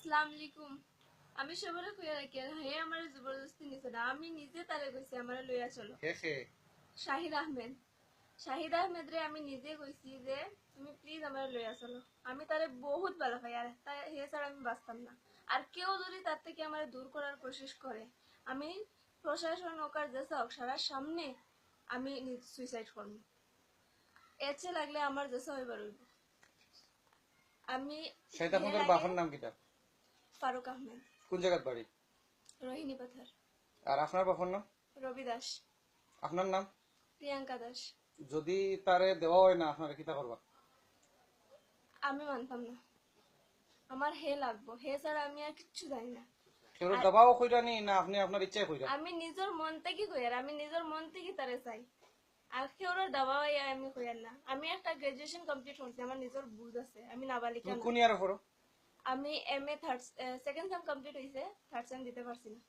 আসসালামু আলাইকুম। আমি সবরে কইয়া রাখি হে আমার জবরদস্তি নিছে না, আমি নিজে তারে কইছি আমার লইয়া চলো। হে হে শাহিদ আহমেদ, শাহিদ আহমেদ রে আমি নিজে কইছি যে তুমি প্লিজ আমার লইয়া চলো। আমি তারে বহুত ভালো পাই, আর তাই হে ছাড়া আমি বাঁচতাম না। আর কেউ যদি তার থেকে আমার দূর করার কোশিশ করে, আমি প্রশাসন হোক আর যে হোক সবার সামনে আমি সুইসাইড করব। এর চেয়ে লাগলে আমার দেশে হইবার হইব। আমি শাহিদ আহমেদের বাবার নাম কিটা? ফারুক আহমেদ। কোন জায়গার বাড়ি? রোহিণী পাথার। আর আপনার বাবার নাম? রবি দাস। আপনার নাম? প্রিয়াঙ্কা দাস। যদি তারে দেওয়া হয় না আপনারা কিটা করবা? আমি মানতাম না, আমার হে লাগবো, হে ছাড়া আমি আর কিচ্ছু জানি না। কেউ দাবাও কইরানি না আপনি আপনার ইচ্ছায় কইরা? আমি নিজের মন থেকে কই, আর আমি নিজের মন থেকে তারে চাই। আর কেউ দাবাই আমি কই না। আমি একটা গ্রাজুয়েশন কমপ্লিট করছি, আমার নিজের বুঝ আছে, আমি নাবালিকা তুমি না। কোন ইয়ারে পড়ো? আমি MA third second sem complete হইছে, থার্ড সেম দিতে পারছি না।